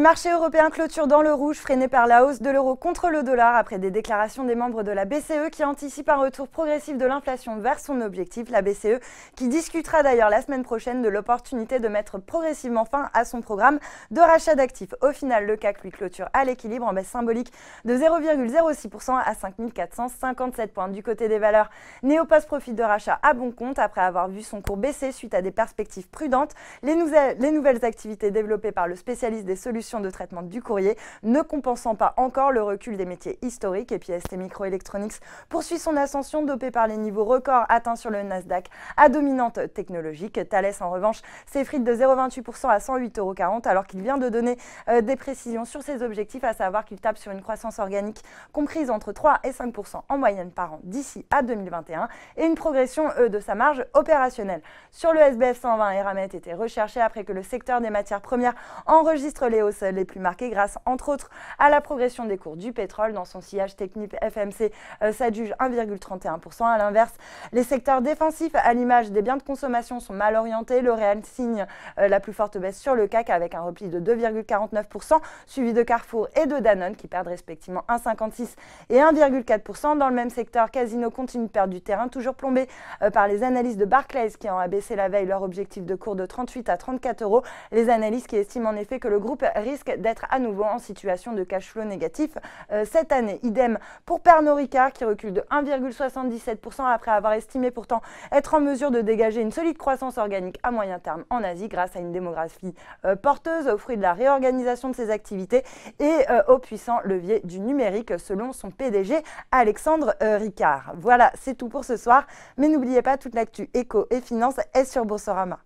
Les marchés européens clôturent dans le rouge, freinés par la hausse de l'euro contre le dollar après des déclarations des membres de la BCE qui anticipent un retour progressif de l'inflation vers son objectif. La BCE qui discutera d'ailleurs la semaine prochaine de l'opportunité de mettre progressivement fin à son programme de rachat d'actifs. Au final, le CAC lui clôture à l'équilibre en baisse symbolique de 0,06% à 5 457 points. Du côté des valeurs, Neopost profite de rachat à bon compte après avoir vu son cours baisser suite à des perspectives prudentes. Les nouvelles activités développées par le spécialiste des solutions de traitement du courrier ne compensant pas encore le recul des métiers historiques. Et puis ST Microelectronics poursuit son ascension dopée par les niveaux records atteints sur le Nasdaq à dominante technologique. Thales en revanche s'effrite de 0,28% à 108,40 € alors qu'il vient de donner des précisions sur ses objectifs, à savoir qu'il tape sur une croissance organique comprise entre 3 et 5% en moyenne par an d'ici à 2021 et une progression de sa marge opérationnelle. Sur le SBF 120, Eramet était recherché après que le secteur des matières premières enregistre les hausses les plus marquées grâce entre autres à la progression des cours du pétrole. Dans son sillage technique, FMC s'adjuge 1,31%. À l'inverse, les secteurs défensifs à l'image des biens de consommation sont mal orientés. L'Oréal signe la plus forte baisse sur le CAC avec un repli de 2,49%, suivi de Carrefour et de Danone qui perdent respectivement 1,56% et 1,4%. Dans le même secteur, Casino continue de perdre du terrain, toujours plombé par les analystes de Barclays qui ont abaissé la veille leur objectif de cours de 38 à 34 €. Les analystes qui estiment en effet que le groupe risque d'être à nouveau en situation de cash flow négatif cette année. Idem pour Pernod Ricard qui recule de 1,77% après avoir estimé pourtant être en mesure de dégager une solide croissance organique à moyen terme en Asie grâce à une démographie porteuse, au fruit de la réorganisation de ses activités et au puissant levier du numérique selon son PDG Alexandre Ricard. Voilà, c'est tout pour ce soir, mais n'oubliez pas toute l'actu éco et finance est sur Boursorama.